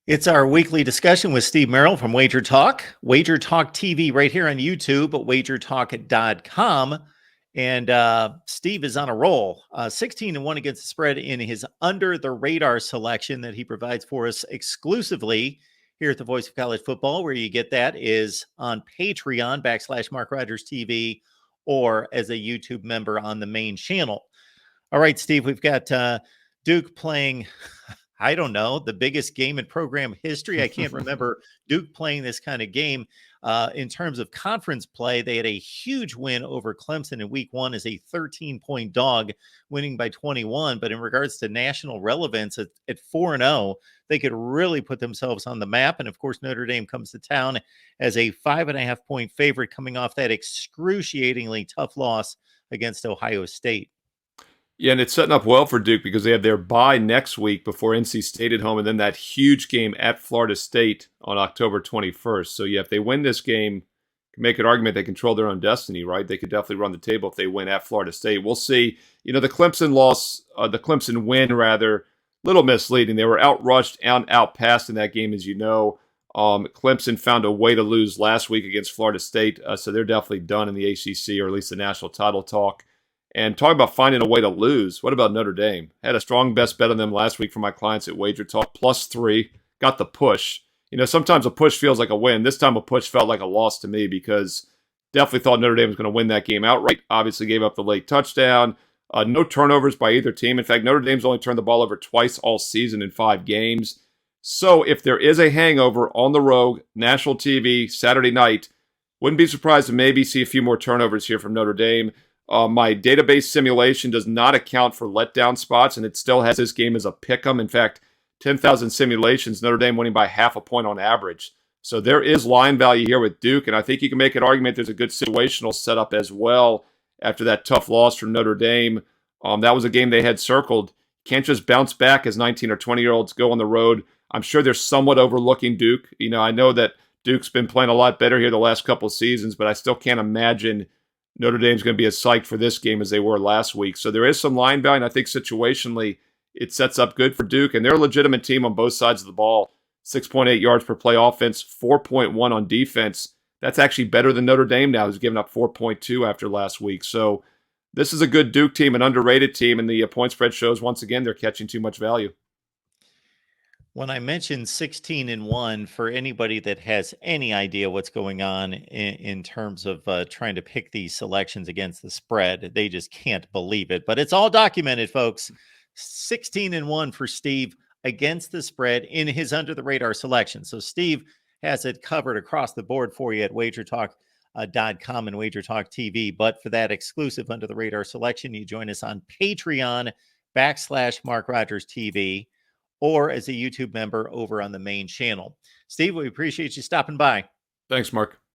It's our weekly discussion with Steve Merrill from Wager Talk TV right here on YouTube at wagertalk.com. And Steve is on a roll, 16-1 against the spread in his under the radar selection that he provides for us exclusively here at the Voice of College Football. Where you get that is on Patreon /MarkRogersTV or as a YouTube member on the main channel. All right, Steve, we've got Duke playing, I don't know, the biggest game in program history. I can't remember Duke playing this kind of game. In terms of conference play, they had a huge win over Clemson in week one as a 13-point dog, winning by 21. But in regards to national relevance at 4-0, they could really put themselves on the map. And of course, Notre Dame comes to town as a 5.5-point favorite coming off that excruciatingly tough loss against Ohio State. Yeah, and it's setting up well for Duke because they have their bye next week before NC State at home, and then that huge game at Florida State on October 21st. So, yeah, if they win this game, can make an argument they control their own destiny, right? They could definitely run the table if they win at Florida State. We'll see. You know, the Clemson win, rather, little misleading. They were outrushed and outpassed in that game, as you know. Clemson found a way to lose last week against Florida State, so they're definitely done in the ACC, or at least the national title talk. And talk about finding a way to lose. What about Notre Dame? Had a strong best bet on them last week for my clients at Wager Talk, +3. Got the push. You know, sometimes a push feels like a win. This time a push felt like a loss to me because definitely thought Notre Dame was going to win that game outright. Obviously gave up the late touchdown. No turnovers by either team. In fact, Notre Dame's only turned the ball over twice all season in 5 games. So if there is a hangover on the road, national TV, Saturday night, wouldn't be surprised to maybe see a few more turnovers here from Notre Dame. My database simulation does not account for letdown spots, and it still has this game as a pick'em. In fact, 10,000 simulations, Notre Dame winning by 0.5 point on average. So there is line value here with Duke, and I think you can make an argument there's a good situational setup as well after that tough loss from Notre Dame. That was a game they had circled. Can't just bounce back as 19 or 20-year-olds go on the road. I'm sure they're somewhat overlooking Duke. You know, I know that Duke's been playing a lot better here the last couple of seasons, but I still can't imagine Notre Dame's going to be as psyched for this game as they were last week. So there is some line value, and I think situationally it sets up good for Duke. And they're a legitimate team on both sides of the ball. 6.8 yards per play offense, 4.1 on defense. That's actually better than Notre Dame now, who's given up 4.2 after last week. So this is a good Duke team, an underrated team, and the point spread shows once again they're catching too much value. When I mentioned 16-1, for anybody that has any idea what's going on in terms of trying to pick these selections against the spread, they just can't believe it. But it's all documented, folks. 16-1 for Steve against the spread in his under the radar selection. So Steve has it covered across the board for you at wagertalk.com and Wager Talk TV. But for that exclusive under the radar selection, you join us on Patreon /MarkRogersTV. Or as a YouTube member over on the main channel. Steve, we appreciate you stopping by. Thanks, Mark.